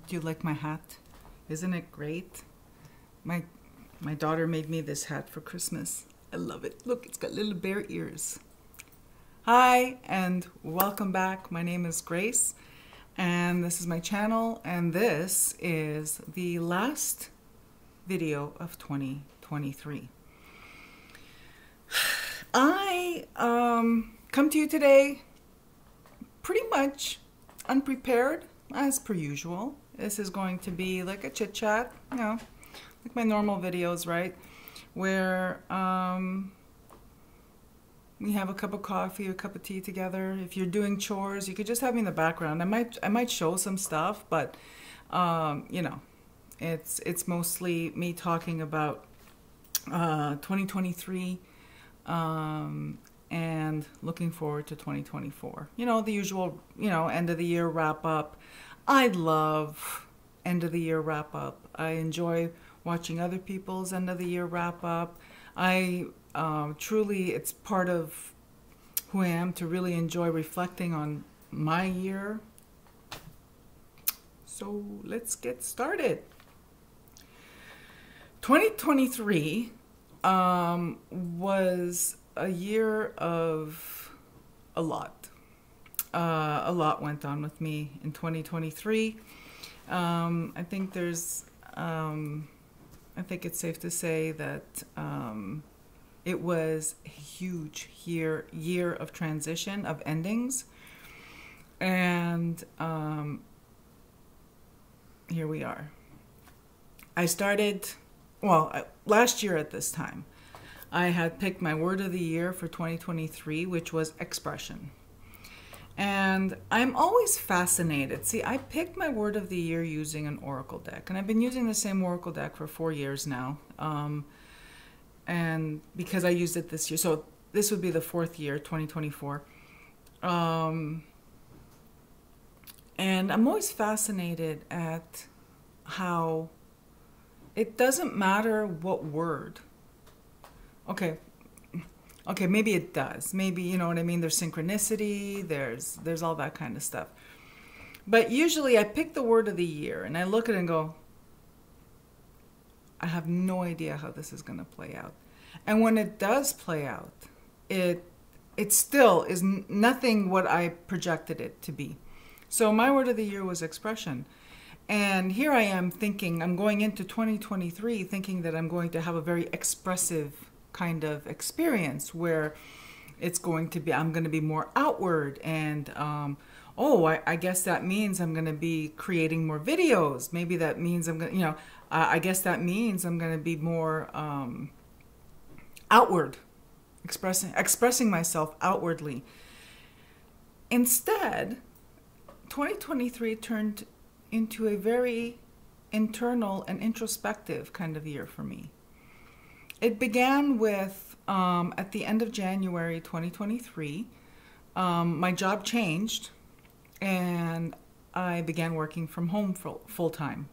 Do you like my hat? Isn't it great? My daughter made me this hat for Christmas. I love it. Look, it's got little bear ears. Hi, and welcome back. My name is Grace, and this is my channel, and this is the last video of 2023. I come to you today pretty much unprepared, as per usual. This is going to be like a chit chat, you know, like my normal videos, right? Where we have a cup of coffee, a cup of tea together. If you're doing chores, you could just have me in the background. I might show some stuff, but you know, it's mostly me talking about 2023 and looking forward to 2024. You know, the usual, you know, end of the year wrap up. I love end of the year wrap up. I enjoy watching other people's end of the year wrap up. I truly, it's part of who I am to really enjoy reflecting on my year. So let's get started. 2023 was a year of a lot. A lot went on with me in 2023. I think I think it's safe to say that it was a huge year of transition, of endings. And here we are. I started, well, last year at this time, I had picked my word of the year for 2023, which was expression. And I'm always fascinated. See, I picked my word of the year using an oracle deck, and I've been using the same oracle deck for 4 years now. And because I used it this year, so this would be the 4th year, 2024. And I'm always fascinated at how it doesn't matter what word. Okay, maybe it does. Maybe, you know what I mean? There's synchronicity, there's all that kind of stuff. But usually I pick the word of the year and I look at it and go, I have no idea how this is going to play out. And when it does play out, it still is nothing what I projected it to be. So my word of the year was expression. And here I am thinking, I'm going into 2023 thinking that I'm going to have a very expressive kind of experience where it's going to be, I'm going to be more outward, and I guess that means I'm going to be creating more videos. Maybe that means I'm going to, you know, I guess that means I'm going to be more outward, expressing myself outwardly. Instead, 2023 turned into a very internal and introspective kind of year for me. It began with, at the end of January 2023, my job changed and I began working from home full time.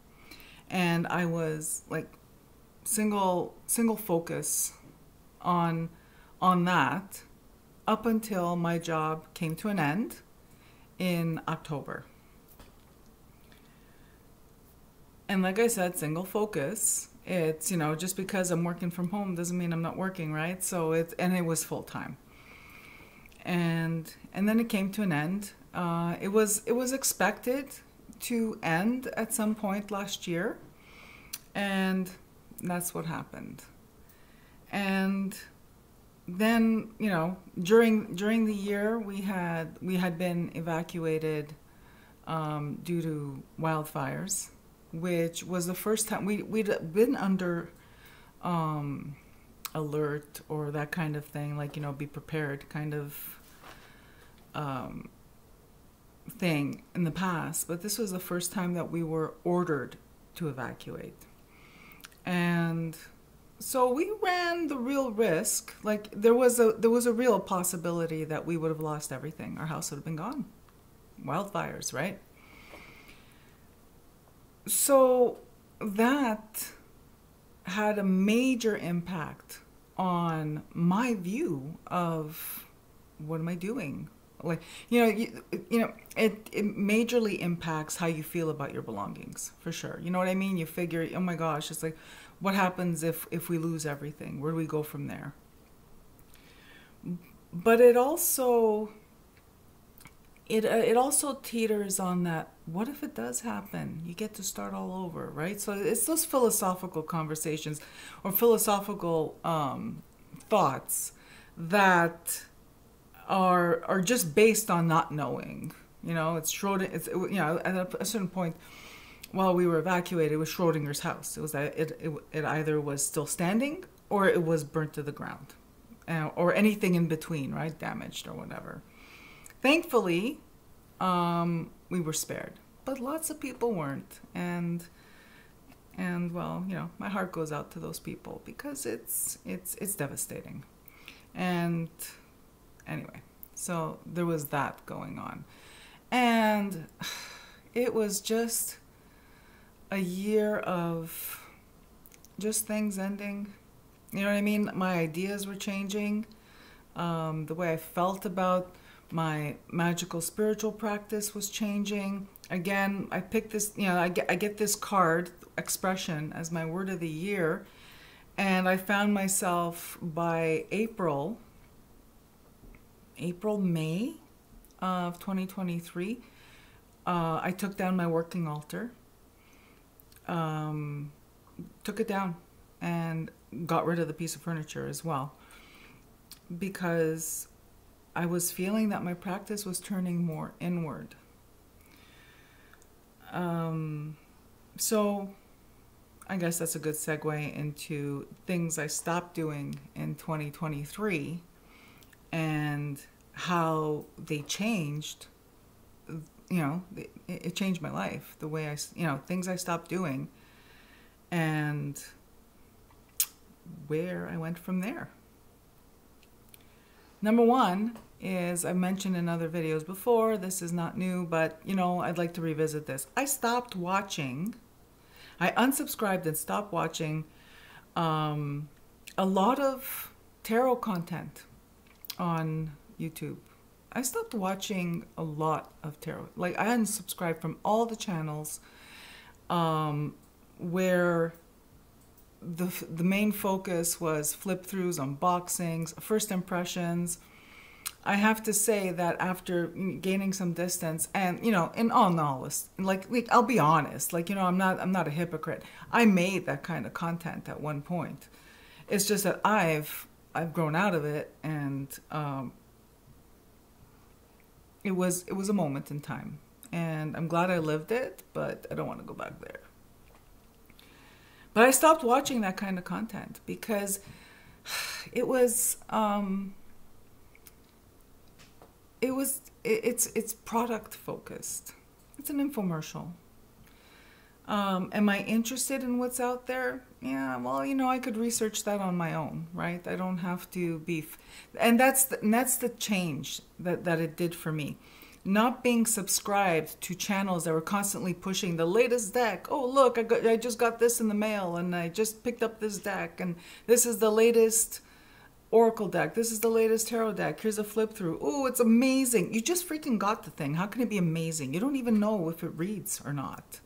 And I was like single focus on that up until my job came to an end in October. And like I said, single focus. It's, you know, just because I'm working from home doesn't mean I'm not working, right? So it was full time. And then it came to an end. It was expected to end at some point last year, and that's what happened. And then, you know, during the year we had been evacuated due to wildfires, which was the first time we'd been under alert or that kind of thing, like, you know, be prepared kind of thing in the past, but this was the first time that we were ordered to evacuate. And so we ran the real risk, like there was a real possibility that we would have lost everything. Our house would have been gone. Wildfires, right? So that had a major impact on my view of what am I doing? Like, it majorly impacts how you feel about your belongings, for sure. You know what I mean? You figure, oh my gosh, it's like, what happens if we lose everything? Where do we go from there? But it also teeters on that, what if it does happen? You get to start all over, right? So it's those philosophical conversations or philosophical thoughts that are just based on not knowing. It's Schroeder. It's at a certain point, while we were evacuated, it was Schrodinger's house. It was it either was still standing or it was burnt to the ground, or anything in between, right? Damaged or whatever. Thankfully, we were spared, but lots of people weren't, and well, my heart goes out to those people because it's devastating. And anyway, so there was that going on, and it was just a year of just things ending. You know what I mean? My ideas were changing. The way I felt about my magical spiritual practice was changing. Again, I picked this, I get this card, expression, as my word of the year. And I found myself by April, May of 2023, I took down my working altar, took it down, and got rid of the piece of furniture as well, because I was feeling that my practice was turning more inward. So I guess that's a good segue into things I stopped doing in 2023 and how they changed. It changed my life, the way things I stopped doing and where I went from there. Number one is, I've mentioned in other videos before, this is not new, but I'd like to revisit this. I unsubscribed and stopped watching a lot of tarot content on YouTube. I stopped watching a lot of tarot. Like, I unsubscribed from all the channels where the main focus was flip-throughs, unboxings, first impressions. I have to say that after gaining some distance, and in all knowledge, like I'll be honest, I'm not a hypocrite. I made that kind of content at one point. It's just that I've grown out of it, and it was a moment in time, and I'm glad I lived it, but I don't want to go back there. But I stopped watching that kind of content because it's product focused. It's an infomercial. Am I interested in what's out there? Yeah, well, I could research that on my own, right? I don't have to be, and that's the change that it did for me. Not being subscribed to channels that were constantly pushing the latest deck. Oh, look, I just got this in the mail, and I just picked up this deck, and this is the latest Oracle deck. This is the latest tarot deck. Here's a flip through. Oh, it's amazing. You just freaking got the thing. How can it be amazing? You don't even know if it reads or not,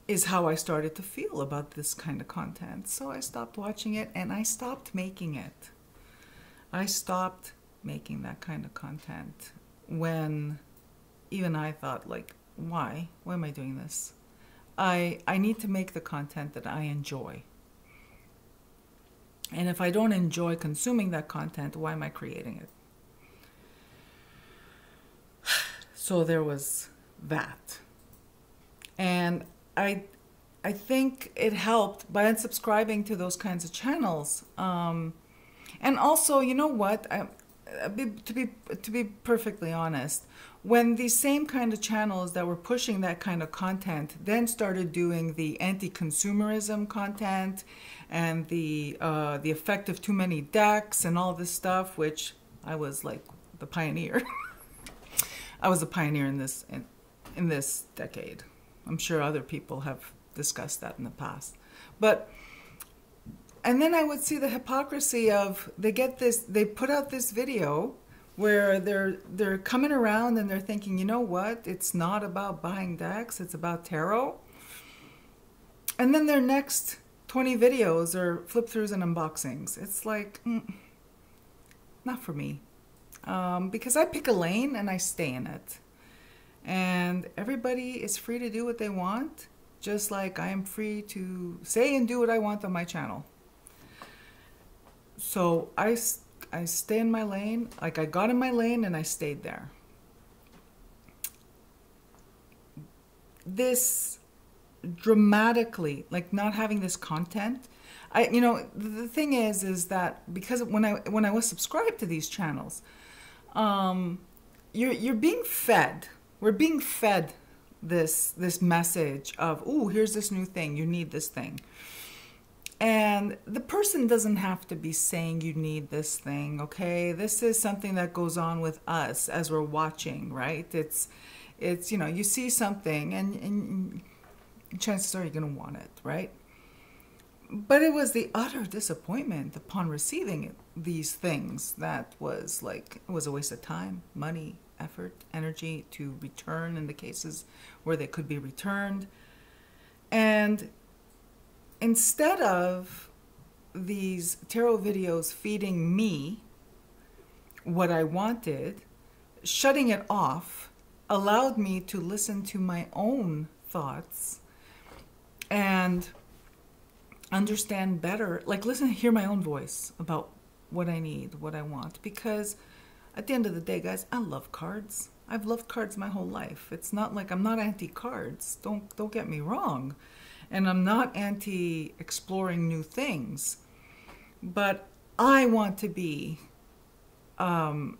is how I started to feel about this kind of content. So I stopped watching it, and I stopped making it. I stopped making that kind of content when even I thought, like, why am I doing this? I need to make the content that I enjoy. And if I don't enjoy consuming that content, why am I creating it? So there was that. And I think it helped by unsubscribing to those kinds of channels. And also, you know what? To be perfectly honest, when these same kind of channels that were pushing that kind of content then started doing the anti-consumerism content and the effect of too many decks and all this stuff, which I was like the pioneer. I was a pioneer in this decade. I'm sure other people have discussed that in the past. And then I would see the hypocrisy of, they put out this video where they're coming around and they're thinking, you know what? It's not about buying decks, it's about tarot. And then their next 20 videos are flip throughs and unboxings. It's like, not for me. Because I pick a lane and I stay in it. And everybody is free to do what they want, just like I am free to say and do what I want on my channel. So I stay in my lane, like I got in my lane and I stayed there. This dramatically, like not having this content, you know, the thing is that because when I was subscribed to these channels, you're being fed. We're being fed this message of, oh, here's this new thing, you need this thing. And the person doesn't have to be saying you need this thing, okay? This is something that goes on with us as we're watching, right? It's you know, you see something and chances are you're going to want it, right? But it was the utter disappointment upon receiving these things that was like, it was a waste of time, money, effort, energy to return in the cases where they could be returned. And instead of these tarot videos feeding me what I wanted, shutting it off allowed me to listen to my own thoughts and understand better, like listen, hear my own voice about what I need, what I want. Because at the end of the day, guys, I love cards. I've loved cards my whole life. It's not like I'm not anti-cards. Don't get me wrong. And I'm not anti-exploring new things. But I want to be the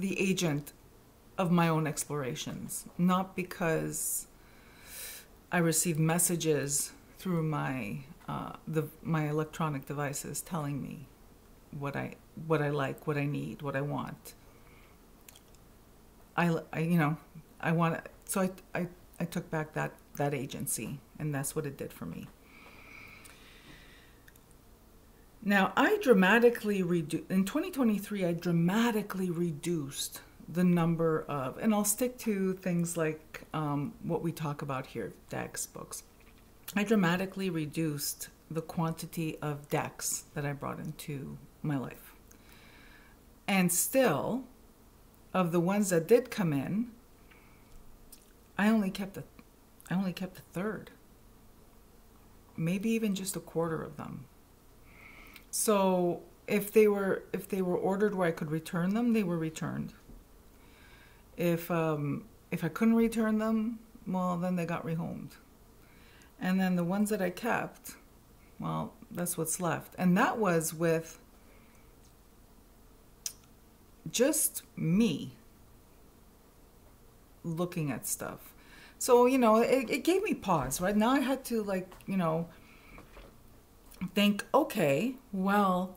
agent of my own explorations, not because I receive messages through my my electronic devices telling me what I like, what I need, what I want. I you know, I want it. So I took back that agency, and that's what it did for me. Now, I dramatically reduced, in 2023, I dramatically reduced the number of, and I'll stick to things like what we talk about here, decks, books. I dramatically reduced the quantity of decks that I brought into my life. And still, of the ones that did come in, I only kept a third, maybe even just a quarter of them. So if they were ordered where I could return them, they were returned. If I couldn't return them, well, then they got rehomed. And then the ones that I kept, well, that's what's left. And that was with just me looking at stuff. So, you know, it gave me pause, right? Now I had to, like, you know, think, okay, well,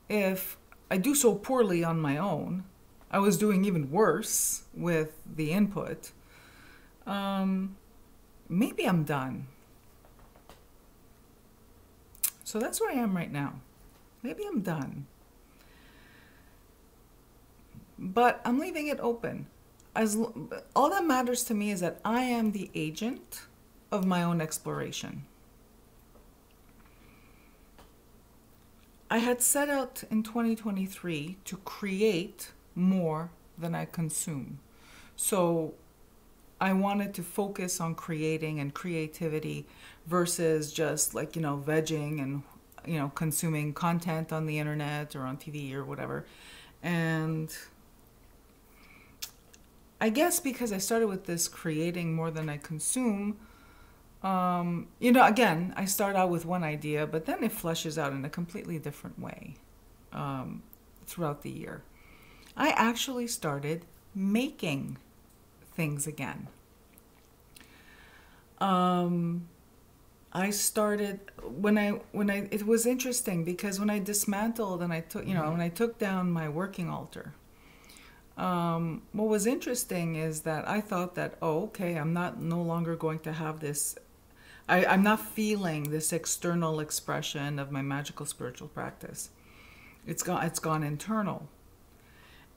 if I do so poorly on my own, I was doing even worse with the input, maybe I'm done. So that's where I am right now. Maybe I'm done. But I'm leaving it open. All that matters to me is that I am the agent of my own exploration. I had set out in 2023 to create more than I consume. So I wanted to focus on creating and creativity versus just, like, you know, vegging and, you know, consuming content on the internet or on TV or whatever. And I guess because I started with this creating more than I consume, you know, again, I start out with one idea, but then it fleshes out in a completely different way throughout the year. I actually started making things again. I started it was interesting because when I dismantled and I took, you know, when I took down my working altar, what was interesting is that I thought that, oh, okay, I'm no longer going to have this, I'm not feeling this external expression of my magical spiritual practice. It's gone internal.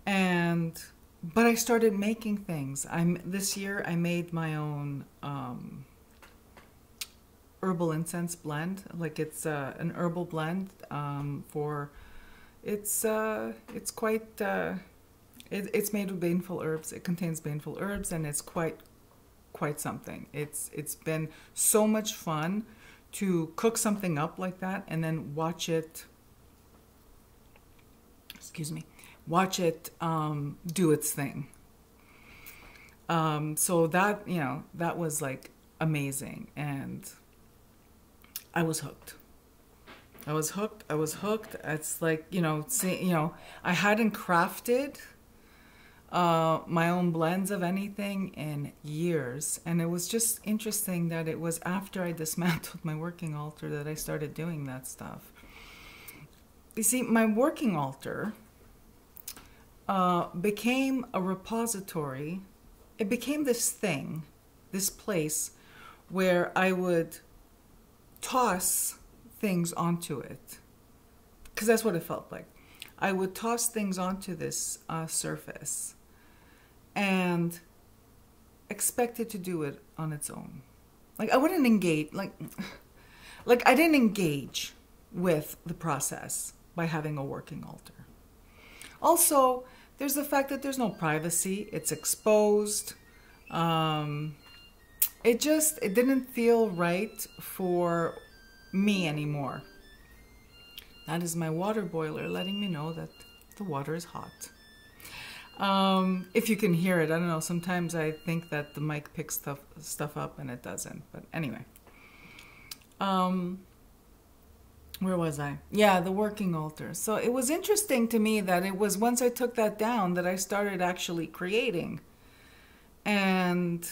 And but I started making things. This year I made my own herbal incense blend. Like it's an herbal blend for it's quite it's made with baneful herbs. It contains baneful herbs, and it's quite something. It's been so much fun to cook something up like that and then watch it. Excuse me. Watch it do its thing. So that, you know, that was like amazing, and I was hooked. I was hooked. I was hooked. It's like, you know, I hadn't crafted my own blends of anything in years, and it was just interesting that it was after I dismantled my working altar that I started doing that stuff. You see, my working altar became a repository. It became this thing, this place where I would toss things onto it, because that's what it felt like. I would toss things onto this surface and expect it to do it on its own. Like I wouldn't engage, like I didn't engage with the process by having a working altar. Also, there's the fact that there's no privacy. It's exposed. It didn't feel right for me anymore. That is my water boiler letting me know that the water is hot. If you can hear it, I don't know. Sometimes I think that the mic picks stuff up and it doesn't. But anyway. Where was I? Yeah, the working altar. So it was interesting to me that it was once I took that down that I started actually creating. And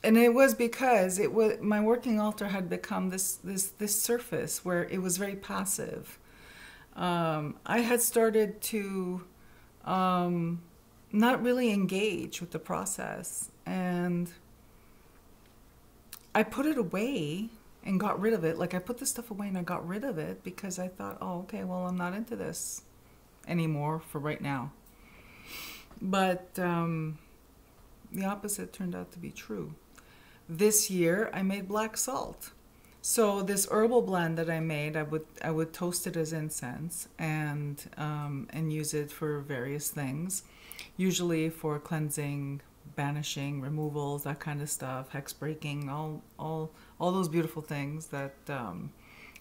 it was because my working altar had become this surface where it was very passive. I had started to not really engage with the process, and I put it away and got rid of it. Like I put the stuff away and I got rid of it because I thought, oh, okay, well, I'm not into this anymore for right now. But the opposite turned out to be true. This year I made black salt. So this herbal blend that I made, I would toast it as incense and use it for various things, usually for cleansing, banishing, removals, that kind of stuff, hex breaking, all those beautiful things that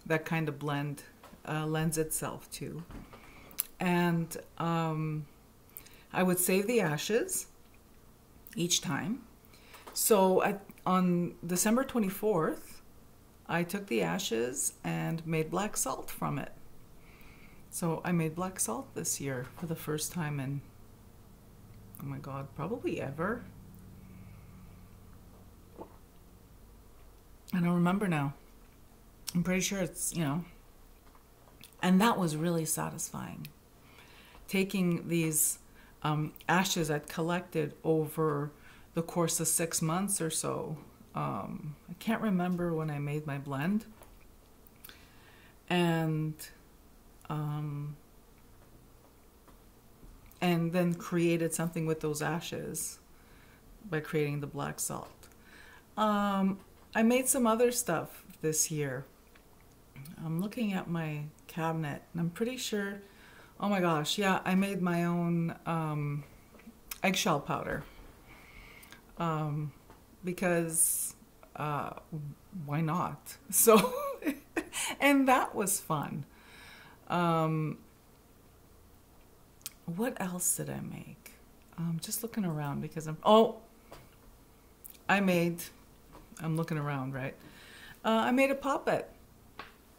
that kind of blend lends itself to. And I would save the ashes each time. So on December 24th, I took the ashes and made black salt from it. So I made black salt this year for the first time in, oh my God, probably ever. I don't remember now. I'm pretty sure it's, you know. And that was really satisfying. Taking these ashes I'd collected over the course of 6 months or so. I can't remember when I made my blend. And then created something with those ashes by creating the black salt. I made some other stuff this year. I'm looking at my cabinet and I'm pretty sure, oh my gosh, yeah, I made my own eggshell powder. Because why not? So, and that was fun. What else did I make? I'm just looking around because I'm looking around, right? I made a poppet.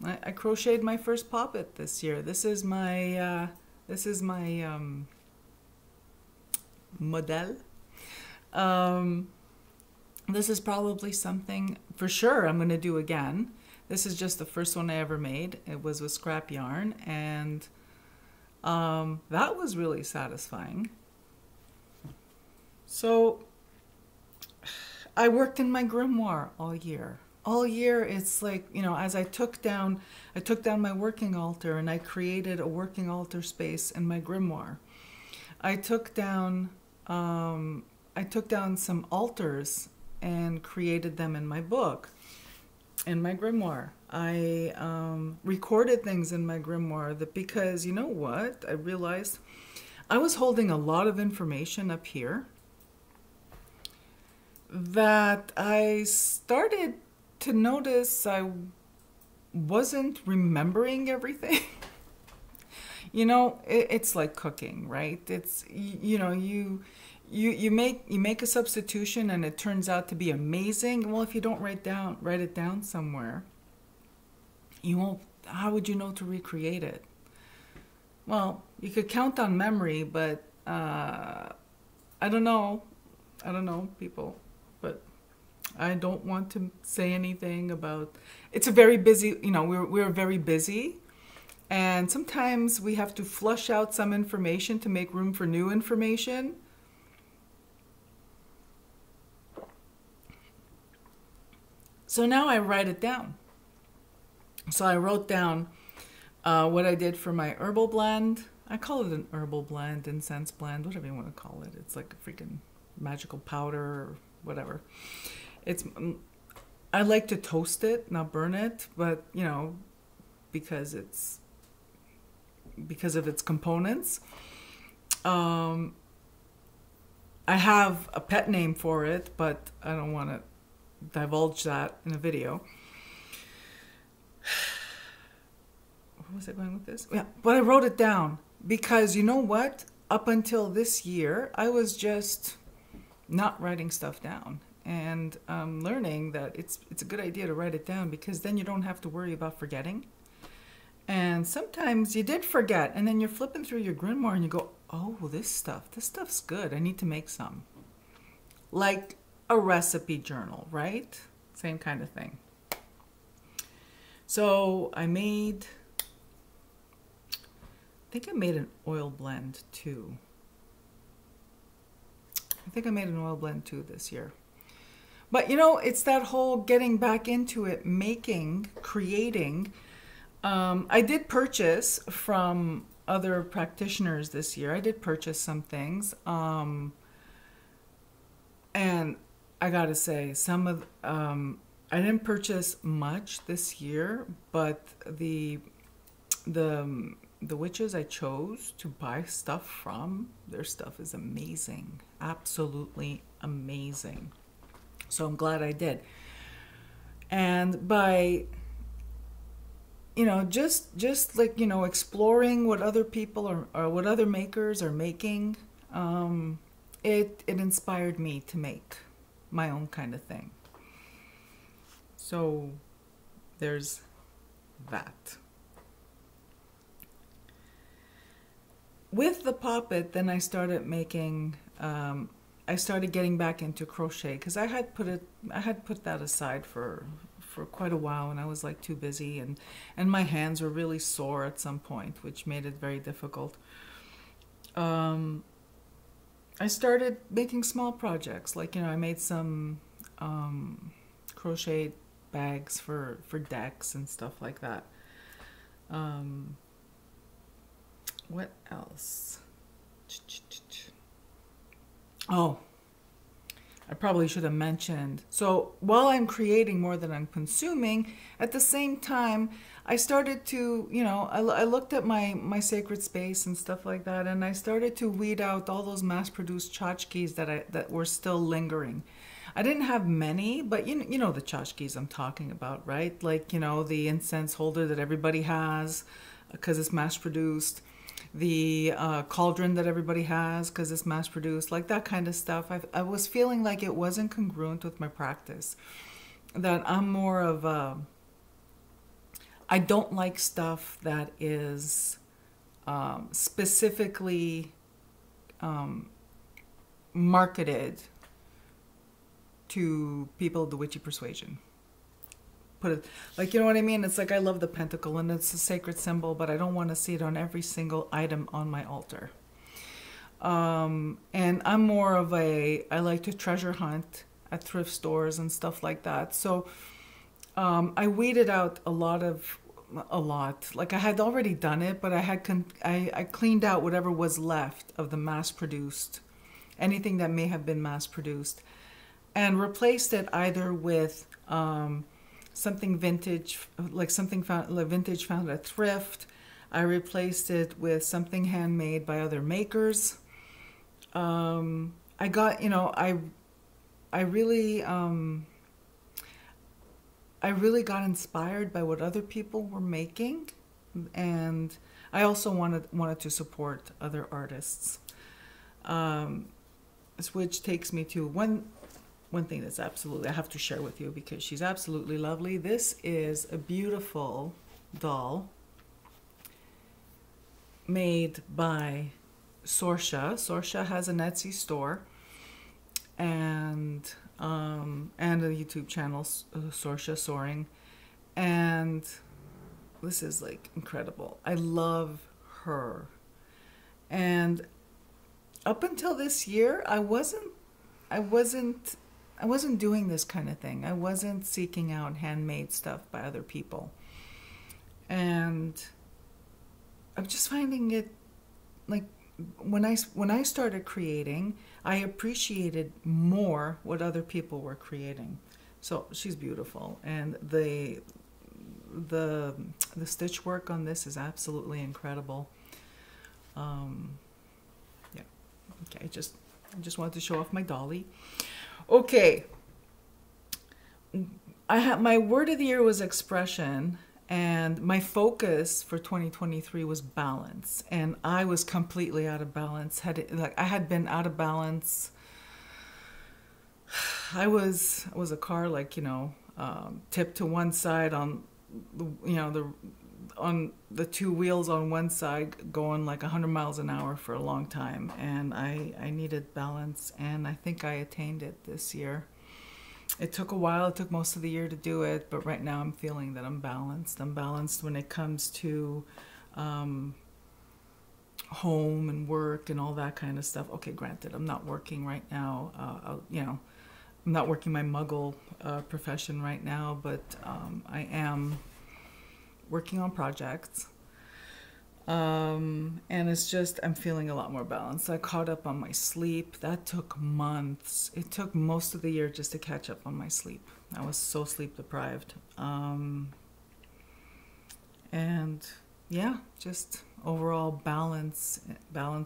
I crocheted my first poppet this year. This is my model. This is probably something for sure I'm going to do again. This is just the first one I ever made. It was with scrap yarn, and that was really satisfying. So I worked in my grimoire all year. all year it's like, you know, as I took down my working altar and I created a working altar space in my grimoire. I took down some altars and created them in my book, in my grimoire. I recorded things in my grimoire that, because you know what? I realized I was holding a lot of information up here that I started to notice I wasn't remembering everything. You know, it's like cooking, right? It's, you know, you make a substitution and it turns out to be amazing. Well, if you don't write it down somewhere, you won't. How would you know to recreate it? Well, you could count on memory, but I don't know. I don't know, people, but I don't want to say anything about. It's a very busy. You know, we're very busy. And sometimes we have to flush out some information to make room for new information. So now I write it down. So I wrote down what I did for my herbal blend. I call it an herbal blend, incense blend, whatever you want to call it. It's like a freaking magical powder or whatever. I like to toast it, not burn it, but you know, because of its components. I have a pet name for it, but I don't want to divulge that in a video. Where was I going with this? Yeah, but I wrote it down because you know what? Up until this year, I was just not writing stuff down. And I'm learning that it's a good idea to write it down, because then you don't have to worry about forgetting. And sometimes you did forget, and then you're flipping through your grimoire and you go, oh, this stuff's good. I need to make some. Like a recipe journal, right? Same kind of thing. So I think I made an oil blend too. This year. But you know, it's that whole getting back into it, making, creating. I did purchase from other practitioners this year. I did purchase some things. And I gotta say, I didn't purchase much this year, but the witches I chose to buy stuff from, their stuff is amazing. Absolutely amazing. So I'm glad I did. And by, you know, just like, you know, exploring what other people or what other makers are making, it inspired me to make my own kind of thing. So there's that. With the poppet, then I started making, I started getting back into crochet, because I had put that aside for quite a while, and I was like too busy, and my hands were really sore at some point, which made it very difficult. I started making small projects, like, you know, I made some crochet bags for decks and stuff like that. What else? Oh, I probably should have mentioned. So while I'm creating more than I'm consuming, at the same time, I started to, you know, I looked at my sacred space and stuff like that, and I started to weed out all those mass-produced tchotchkes that were still lingering. I didn't have many, but you know the tchotchkes I'm talking about, right? Like, you know, the incense holder that everybody has because it's mass-produced. The cauldron that everybody has because it's mass-produced, like that kind of stuff. I was feeling like it wasn't congruent with my practice. That I'm more of a... I don't like stuff that is specifically marketed to people of the witchy persuasion. Put it like, you know what I mean? It's like, I love the pentacle and it's a sacred symbol, but I don't want to see it on every single item on my altar. And I'm more of I like to treasure hunt at thrift stores and stuff like that. So I weeded out a lot. Like I had already done it, but I cleaned out whatever was left of the mass produced, anything that may have been mass produced, and replaced it either with something vintage, like something found, like vintage found at thrift. I replaced it with something handmade by other makers. I got, I really, I really got inspired by what other people were making, and I also wanted to support other artists. Which takes me to one thing that's absolutely I have to share with you because she's absolutely lovely. This is a beautiful doll made by Sorsha. Sorsha has an Etsy store and a YouTube channel, Sorsha Soaring, and this is like incredible. I love her, and up until this year, I wasn't doing this kind of thing. I wasn't seeking out handmade stuff by other people, and I'm just finding it like when I started creating, I appreciated more what other people were creating. So she's beautiful, and the stitch work on this is absolutely incredible. Yeah. Okay. I just wanted to show off my dolly. Okay. My word of the year was expression. And my focus for 2023 was balance, and I was completely out of balance. I had been out of balance. I was a car tipped to one side on the two wheels on one side going like 100 miles an hour for a long time, and I needed balance, and I think I attained it this year. It took a while. It took most of the year to do it, but right now I'm feeling that I'm balanced. I'm balanced when it comes to home and work and all that kind of stuff. Okay, granted, I'm not working right now. I'm not working my muggle profession right now, but I am working on projects. And it's just, I'm feeling a lot more balanced. I caught up on my sleep. That took months. It took most of the year just to catch up on my sleep. I was so sleep deprived. And yeah, just overall balance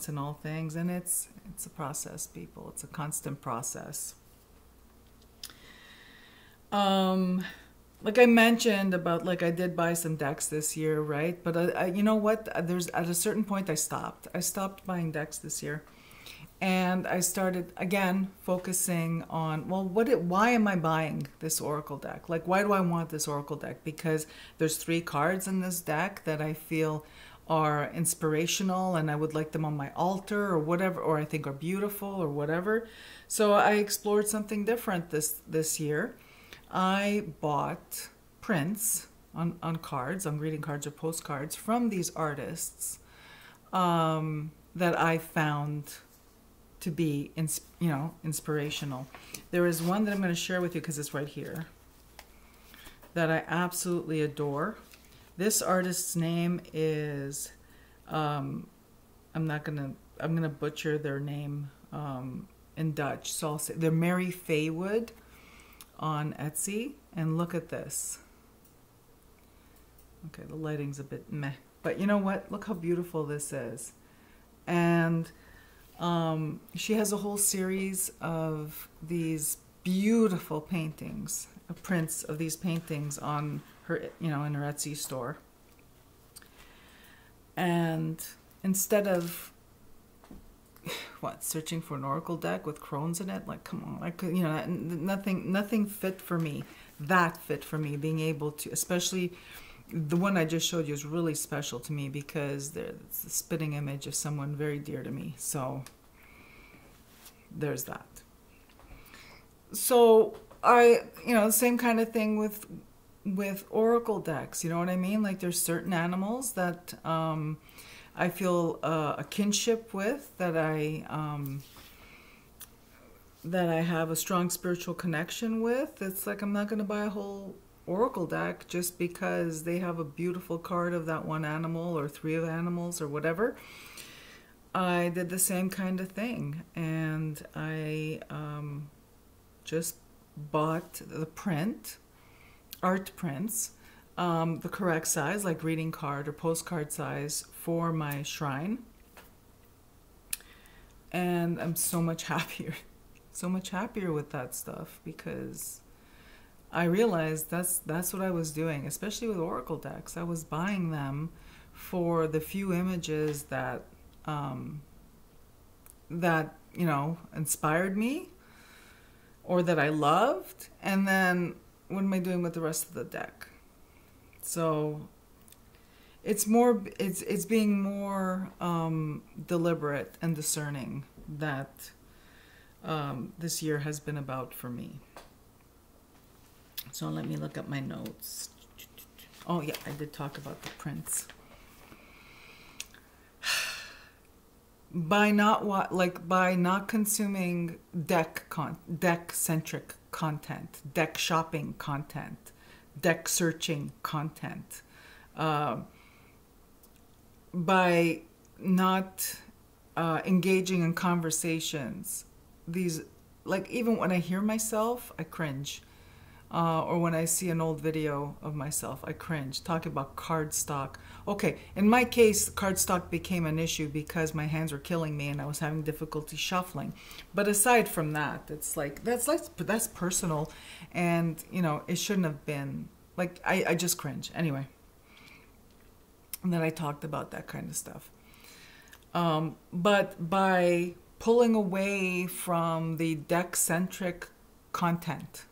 in all things. And it's a process, people. It's a constant process. Like I mentioned about, like, I did buy some decks this year, right? But you know what? There's at a certain point I stopped. I stopped buying decks this year, and I started again focusing on, well, why am I buying this Oracle deck? Like, why do I want this Oracle deck? Because there's 3 cards in this deck that I feel are inspirational, and I would like them on my altar or whatever, or I think are beautiful or whatever. So I explored something different this year. I bought prints on cards, on greeting cards or postcards from these artists that I found to be inspirational. There is one that I'm going to share with you because it's right here that I absolutely adore. This artist's name is I'm gonna butcher their name in Dutch, so I'll say they're Mary Faywood on Etsy, and look at this. Okay, the lighting's a bit meh, but you know what? Look how beautiful this is. And she has a whole series of these beautiful paintings, prints of these paintings on her, in her Etsy store. And instead of searching for an oracle deck with crones in it, like, come on, I could, nothing fit for me. That fit for me, being able to, especially the one I just showed you is really special to me because it's the spitting image of someone very dear to me. So there's that. So same kind of thing with oracle decks. You know what I mean? Like, there's certain animals that I feel a kinship with, that I have a strong spiritual connection with. It's like I'm not going to buy a whole oracle deck just because they have a beautiful card of that one animal or three of animals or whatever. I did the same kind of thing, and I just bought the art prints, the correct size, like greeting card or postcard size for my shrine. And I'm so much happier with that stuff, because I realized that's what I was doing, especially with oracle decks. I was buying them for the few images that inspired me or that I loved, and then what am I doing with the rest of the deck? So it's being more deliberate and discerning that this year has been about for me. So let me look at my notes. Oh yeah, I did talk about the prints. By not consuming deck-centric content, deck shopping content, deck searching content, by not engaging in conversations, these, like, even when I hear myself, I cringe. Or when I see an old video of myself, I cringe. Talking about cardstock. Okay, in my case, cardstock became an issue because my hands were killing me and I was having difficulty shuffling. But aside from that, it's like that's personal, and it shouldn't have been. Like, I just cringe anyway. And then I talked about that kind of stuff. But by pulling away from the deck-centric content.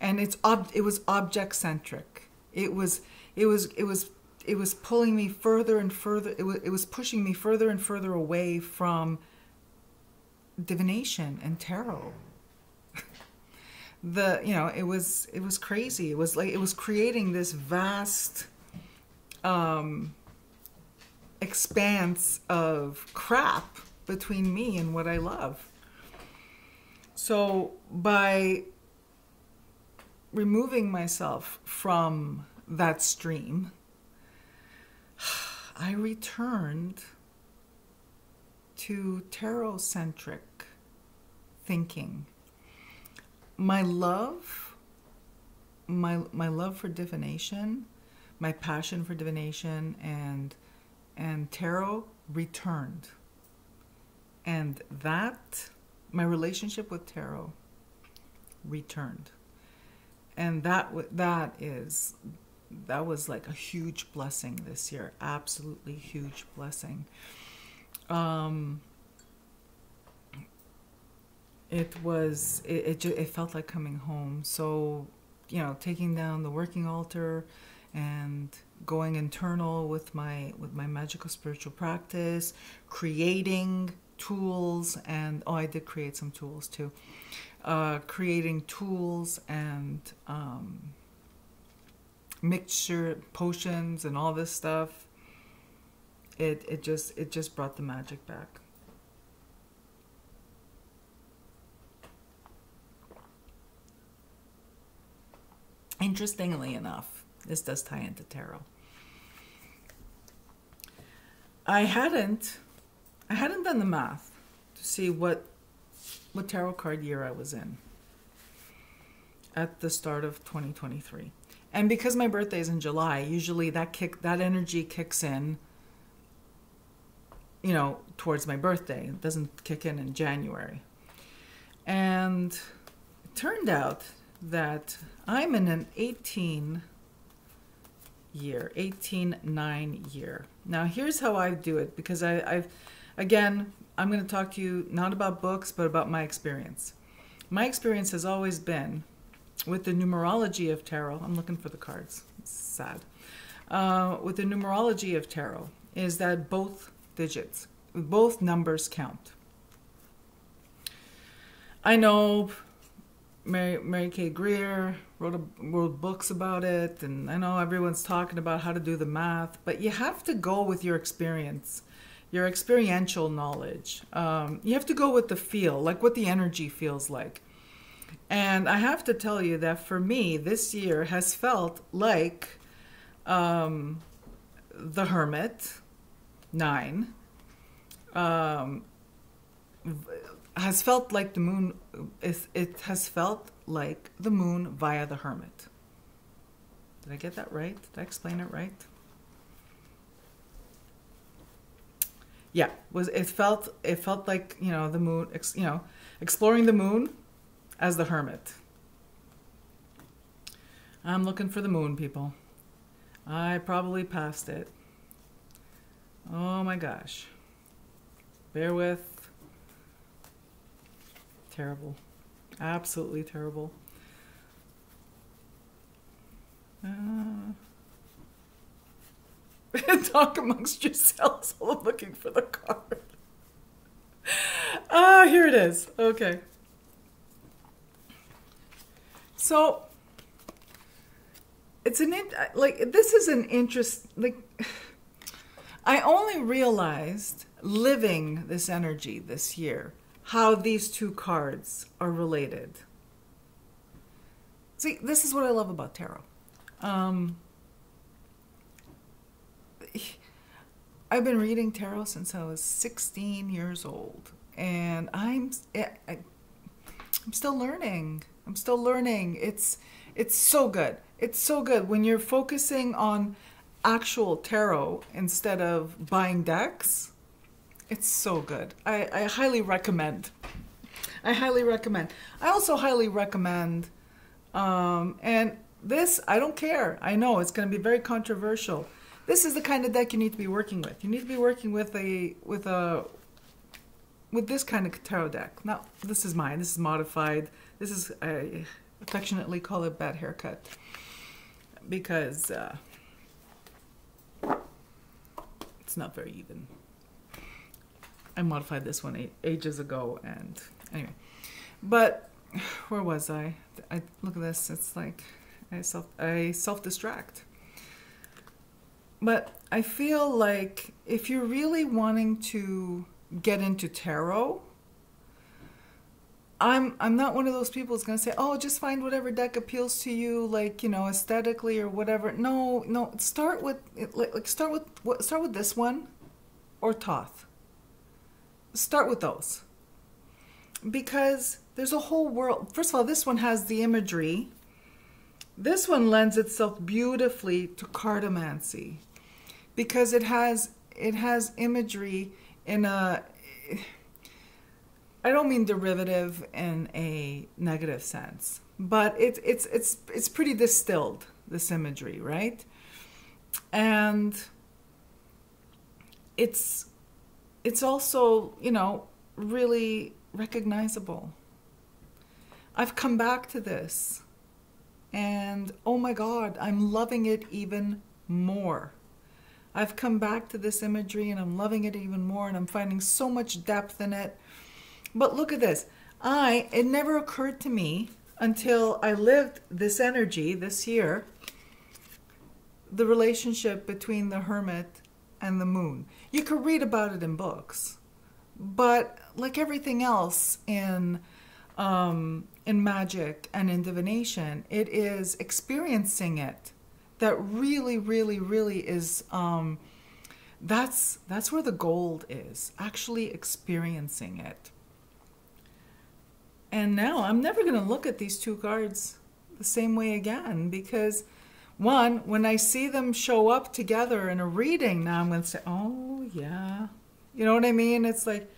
And it was object centric. It was pulling me further and further. It was pushing me further and further away from divination and tarot. It was crazy. It was creating this vast expanse of crap between me and what I love. So by removing myself from that stream, I returned to tarot-centric thinking. My love for divination, my passion for divination and tarot returned. And my relationship with tarot returned. And that was like a huge blessing this year, absolutely huge blessing. It felt like coming home. So, taking down the working altar and going internal with my magical spiritual practice, creating tools, and I did create some tools too. Creating tools and mixture potions and all this stuff. It just brought the magic back. Interestingly enough, this does tie into tarot. I hadn't done the math to see what tarot card year I was in at the start of 2023. And because my birthday is in July, usually that energy kicks in, towards my birthday. It doesn't kick in January. And it turned out that I'm in an 18-9 year. Now, here's how I do it, because again, I'm going to talk to you not about books, but about my experience. My experience has always been with the numerology of tarot. I'm looking for the cards. It's sad. With the numerology of tarot is that both numbers count. I know Mary Kay Greer wrote books about it, and I know everyone's talking about how to do the math, but you have to go with your experience. Your experiential knowledge. You have to go with the feel, like what the energy feels like. And I have to tell you that for me, this year has felt like the Hermit 9 um, has felt like the moon. It has felt like the moon via the Hermit. Did I get that right? Did I explain it right? Yeah, it felt like, you know, the moon, you know, exploring the moon as the Hermit. I'm looking for the moon, people. I probably passed it. Oh my gosh. Bear with. Terrible. Absolutely terrible. Talk amongst yourselves while I'm looking for the card. Ah, here it is. Okay. So, it's this is an interest, I only realized living this energy this year, how these two cards are related. See, this is what I love about tarot. I've been reading tarot since I was 16 years old, and I'm still learning. I'm still learning. It's so good. It's so good when you're focusing on actual tarot instead of buying decks. It's so good. I highly recommend. I highly recommend. I also highly recommend, and this, I don't care. I know it's going to be very controversial. This is the kind of deck you need to be working with. You need to be working with this kind of tarot deck. Now, this is mine. This is modified. This is, I affectionately call it bad haircut, because it's not very even. I modified this one ages ago, and anyway. But where was I? Look at this. It's like I self-distract. But I feel like if you're really wanting to get into tarot, I'm not one of those people who's going to say, oh, just find whatever deck appeals to you, like, you know, aesthetically or whatever. No, start with this one or Thoth. Start with those. Because there's a whole world. First of all, this one has the imagery. This one lends itself beautifully to cartomancy, because it has imagery in a, I don't mean derivative in a negative sense, but it's pretty distilled, this imagery, right? And it's also, you know, really recognizable. I've come back to this, and oh my God, I'm loving it even more. I've come back to this imagery and I'm loving it even more, and I'm finding so much depth in it. But look at this. It never occurred to me until I lived this energy this year, the relationship between the Hermit and the moon. You could read about it in books, but like everything else in magic and in divination, it is experiencing it that really, really, really is, that's where the gold is, actually experiencing it. And now I'm never going to look at these two cards the same way again, because one, when I see them show up together in a reading, now I'm going to say, oh yeah, you know what I mean? It's like,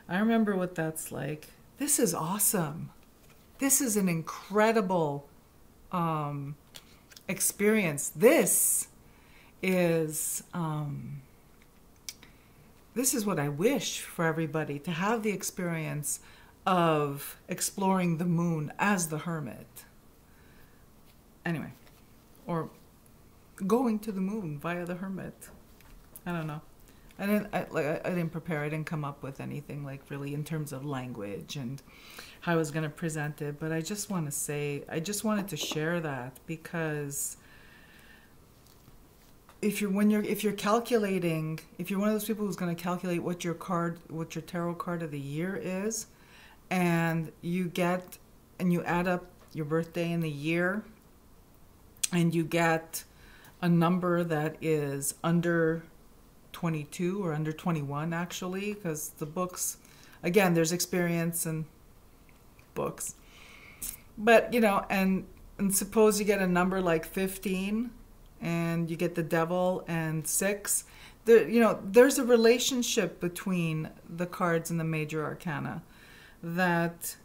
I remember what that's like. This is awesome. This is an incredible experience. This is what I wish for everybody, to have the experience of exploring the moon as the Hermit. Anyway, or going to the moon via the Hermit. I don't know. I didn't prepare. I didn't come up with anything like really in terms of language and how I was going to present it. But I just want to say, I just wanted to share that, because if you're calculating, if you're one of those people who's going to calculate what your tarot card of the year is, and you get and you add up your birthday and the year, and you get a number that is under 22 or under 21, actually, because the books, again, there's experience and books. But, you know, and suppose you get a number like 15 and you get the devil and 6. You know, there's a relationship between the cards and the major arcana that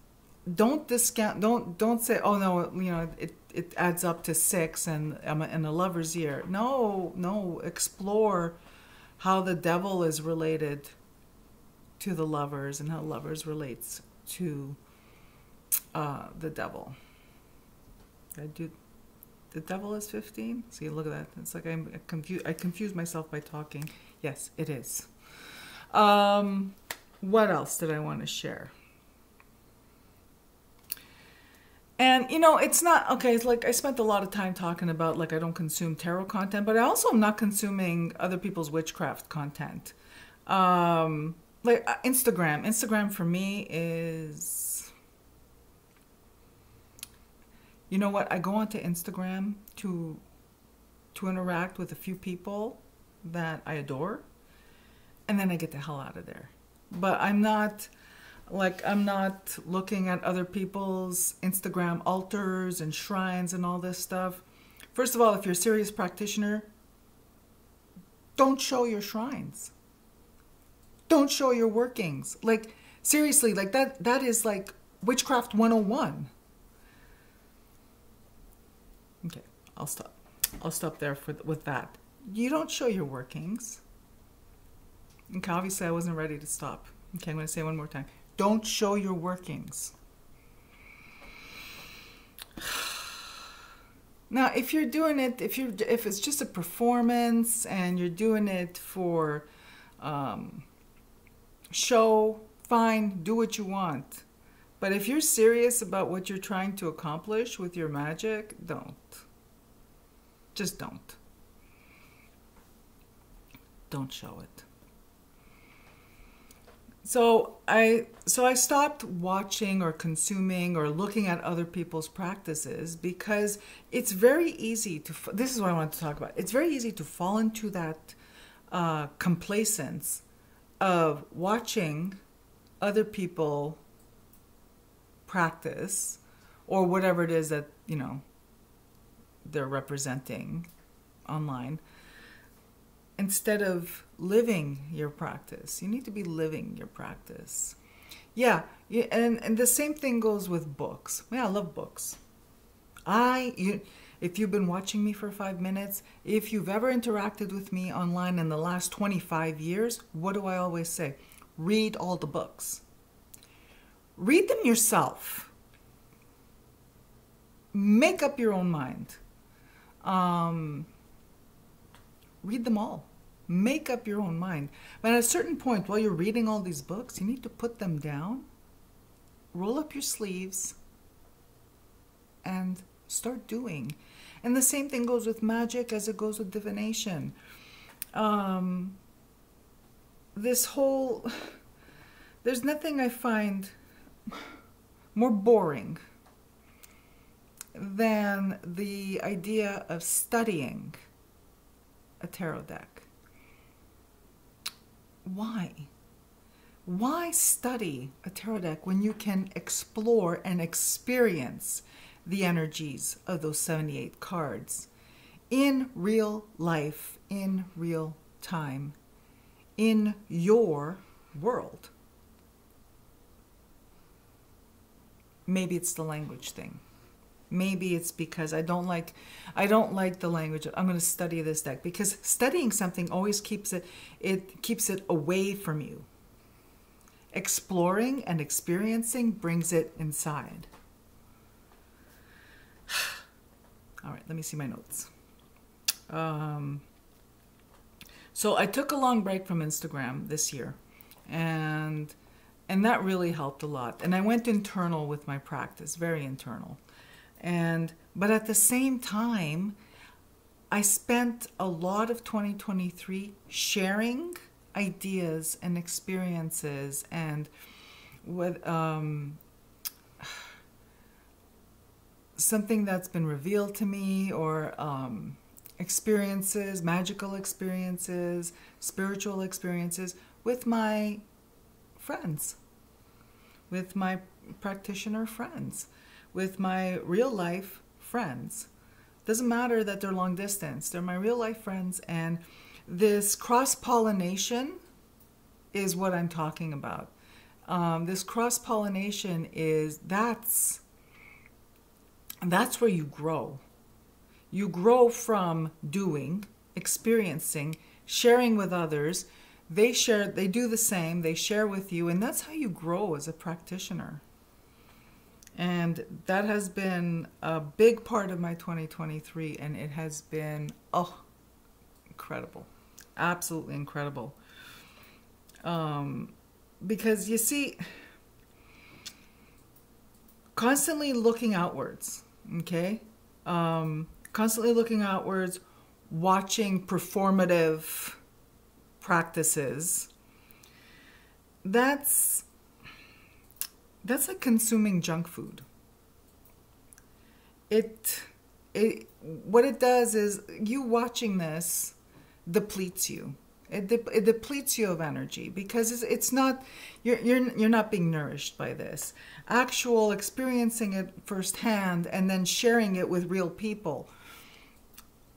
don't discount, don't say, oh no, you know, it adds up to 6 and I'm in a lover's year. No, explore how the devil is related to the lovers and how lovers relates to the devil. The devil is 15? See, look at that. It's like I confuse myself by talking. Yes, it is. What else did I want to share? And, you know, it's not, okay, it's like I spent a lot of time talking about, like, I don't consume tarot content, but I also am not consuming other people's witchcraft content. Like, Instagram. Instagram for me is, you know what? I go onto Instagram to interact with a few people that I adore, and then I get the hell out of there. But I'm not looking at other people's Instagram altars and shrines and all this stuff. First of all, if you're a serious practitioner, don't show your shrines. Don't show your workings. Like, seriously, like that is like witchcraft 101. Okay, I'll stop. I'll stop there with that. You don't show your workings. Okay, obviously I wasn't ready to stop. Okay, I'm going to say it one more time. Don't show your workings. Now, if you're doing it, if it's just a performance and you're doing it for show, fine, do what you want. But if you're serious about what you're trying to accomplish with your magic, don't. Just don't. Don't show it. So I stopped watching or consuming or looking at other people's practices because it's very easy to, this is what I wanted to talk about. It's very easy to fall into that complacence of watching other people practice or whatever it is that, you know, they're representing online, instead of living your practice. You need to be living your practice. Yeah, and the same thing goes with books. Yeah, I love books. If you've been watching me for 5 minutes, if you've ever interacted with me online in the last 25 years, what do I always say? Read all the books. Read them yourself. Make up your own mind. Read them all. Make up your own mind. But at a certain point, while you're reading all these books, you need to put them down, roll up your sleeves, and start doing. And the same thing goes with magic as it goes with divination. There's nothing I find more boring than the idea of studying a tarot deck. Why? Why study a tarot deck when you can explore and experience the energies of those 78 cards in real life, in real time, in your world? Maybe it's the language thing. Maybe it's because I don't like the language. I'm going to study this deck, because studying something always keeps it away from you. Exploring and experiencing brings it inside. All right, let me see my notes. So I took a long break from Instagram this year, and that really helped a lot. And I went internal with my practice, very internal. But at the same time, I spent a lot of 2023 sharing ideas and experiences and with something that's been revealed to me, or experiences, magical experiences, spiritual experiences with my friends, with my practitioner friends, with my real life friends. Doesn't matter that they're long distance, they're my real life friends. And this cross-pollination is what I'm talking about. This cross-pollination is, that's where you grow. You grow from doing, experiencing, sharing with others. They do the same, they share with you, and that's how you grow as a practitioner. And that has been a big part of my 2023, and it has been, incredible. Absolutely incredible. Because you see, constantly looking outwards, okay? Constantly looking outwards, watching performative practices, that's like consuming junk food. What it does is, you watching this depletes you. It depletes you of energy, because it's not, you're not being nourished by this. Actual experiencing it firsthand and then sharing it with real people.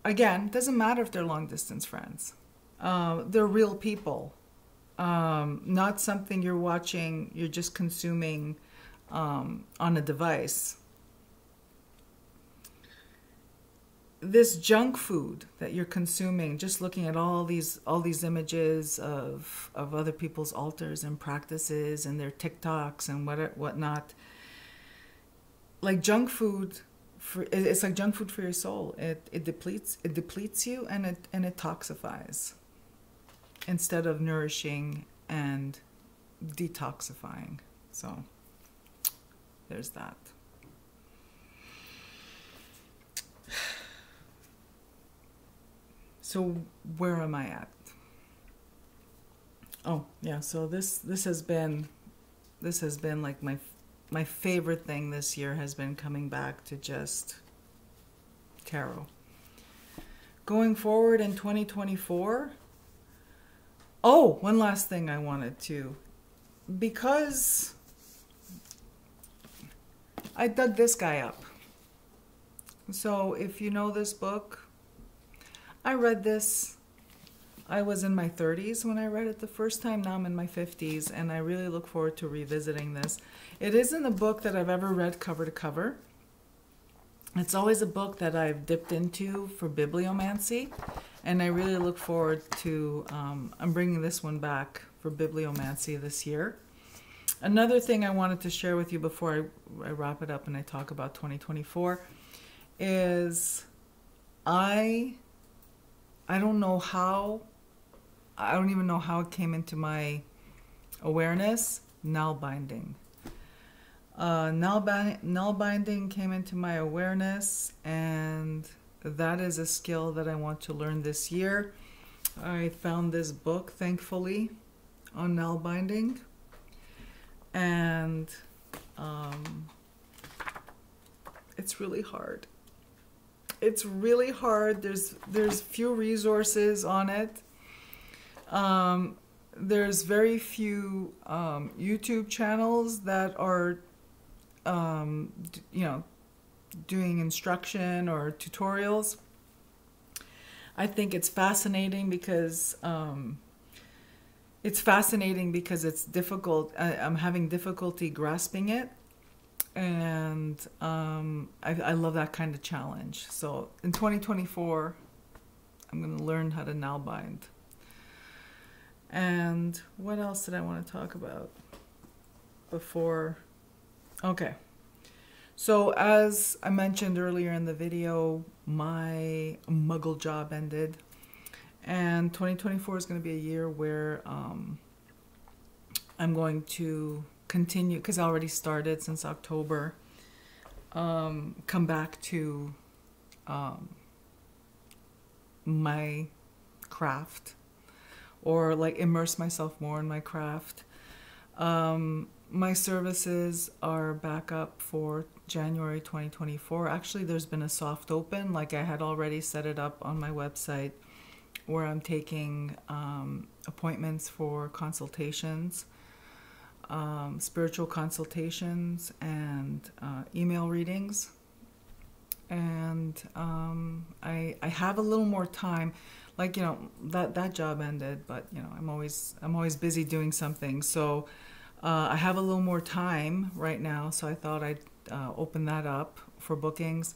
Again, doesn't matter if they're long distance friends. They're real people. Not something you're watching, you're just consuming on a device. This junk food that you're consuming, just looking at all these images of other people's altars and practices and their TikToks and whatnot, like junk food. It's like junk food for your soul. It depletes you, and it toxifies, instead of nourishing and detoxifying. So there's that. So where am I at? Oh yeah, so this has been like my favorite thing this year has been coming back to just tarot. Going forward in 2024. Oh, one last thing I wanted to, because I dug this guy up. So if you know this book, I read this. I was in my 30s when I read it the first time. Now I'm in my 50s, and I really look forward to revisiting this. It isn't a book that I've ever read cover to cover. It's always a book that I've dipped into for bibliomancy, and I really look forward to, I'm bringing this one back for bibliomancy this year. Another thing I wanted to share with you before I wrap it up and I talk about 2024 is I don't know how, I don't even know how it came into my awareness, null binding. Null binding came into my awareness, and that is a skill that I want to learn this year. I found this book, thankfully, on null binding, and it's really hard. It's really hard. There's few resources on it. There's very few YouTube channels that are doing instruction or tutorials. I think it's fascinating because it's difficult. I'm having difficulty grasping it, and I love that kind of challenge. So in 2024, I'm going to learn how to null bind. And what else did I want to talk about before? Okay. So as I mentioned earlier in the video, my muggle job ended, and 2024 is going to be a year where I'm going to continue, because I already started since October, come back to my craft, or like immerse myself more in my craft. My services are back up for January 2024. Actually, there's been a soft open. Like, I had already set it up on my website where I'm taking appointments for consultations, spiritual consultations, and email readings. And I have a little more time. Like, you know, that job ended, but you know, I'm always busy doing something. So I have a little more time right now, so I thought I'd open that up for bookings.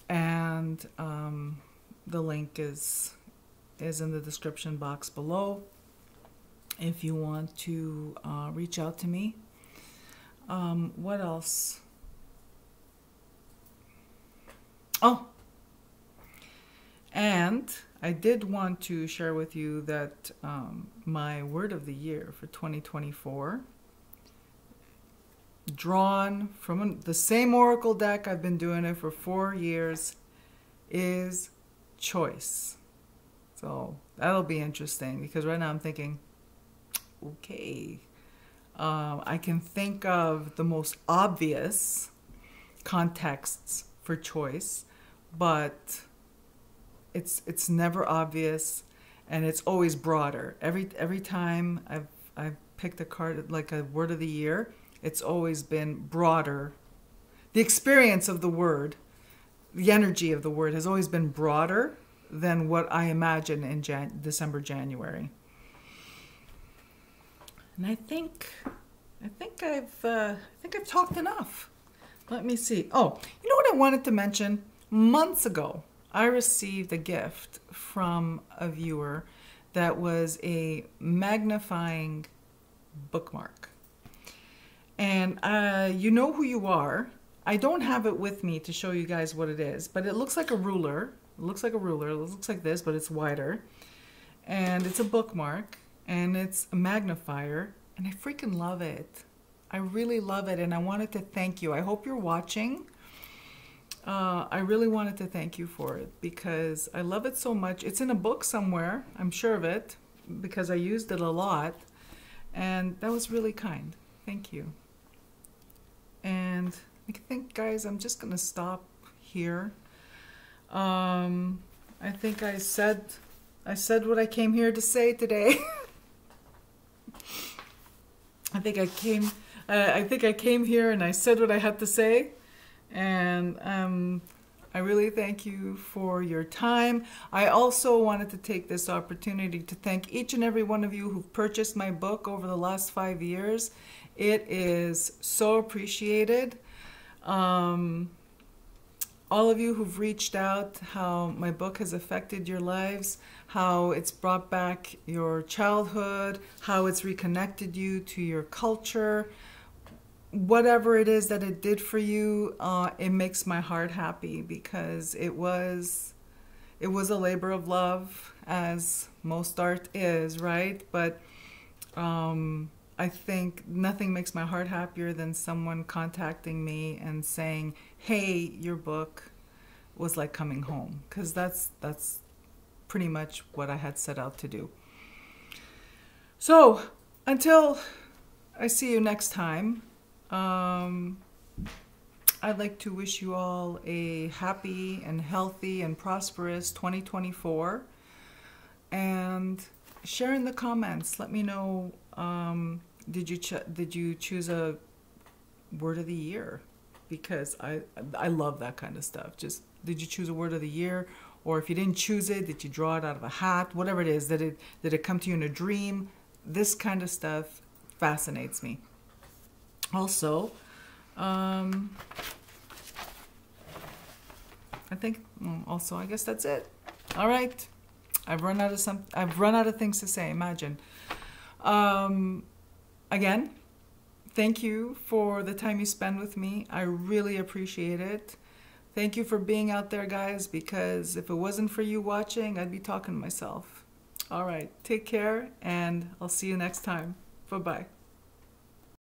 And the link is in the description box below if you want to reach out to me. What else? Oh, and I did want to share with you that my word of the year for 2024, drawn from the same oracle deck, I've been doing it for 4 years, is choice. So that'll be interesting, because right now I'm thinking, okay, I can think of the most obvious contexts for choice, but it's never obvious, and it's always broader. Every time I've picked a card, like a word of the year, it's always been broader. The experience of the word, the energy of the word has always been broader than what I imagine in December, January. And I think I've talked enough. Let me see. Oh, you know what I wanted to mention? Months ago, I received a gift from a viewer that was a magnifying bookmark. And you know who you are. I don't have it with me to show you guys what it is, but it looks like a ruler. It looks like a ruler. It looks like this, but it's wider. And it's a bookmark, and it's a magnifier, and I freaking love it. I really love it, and I wanted to thank you. I hope you're watching. I really wanted to thank you for it, because I love it so much. It's in a book somewhere, I'm sure of it, because I used it a lot, and that was really kind. Thank you. And I think, guys, I'm just going to stop here. I think I said what I came here to say today. I think I came here and I said what I had to say. And I really thank you for your time. I also wanted to take this opportunity to thank each and every one of you who've purchased my book over the last 5 years. It is so appreciated. All of you who've reached out, how my book has affected your lives, how it's brought back your childhood, how it's reconnected you to your culture. Whatever it is that it did for you, it makes my heart happy, because it was a labor of love, as most art is, right? But I think nothing makes my heart happier than someone contacting me and saying, hey, your book was like coming home, because that's pretty much what I had set out to do. So until I see you next time, I'd like to wish you all a happy and healthy and prosperous 2024. And share in the comments. Let me know, did you choose a word of the year? Because I love that kind of stuff. Just, did you choose a word of the year? Or if you didn't choose it, did you draw it out of a hat? Whatever it is, did it come to you in a dream? This kind of stuff fascinates me. Also, I guess that's it. All right, I've run out of things to say. Imagine. Again, thank you for the time you spend with me. I really appreciate it. Thank you for being out there, guys, because if it wasn't for you watching, I'd be talking to myself. All right, take care, and I'll see you next time. Bye-bye.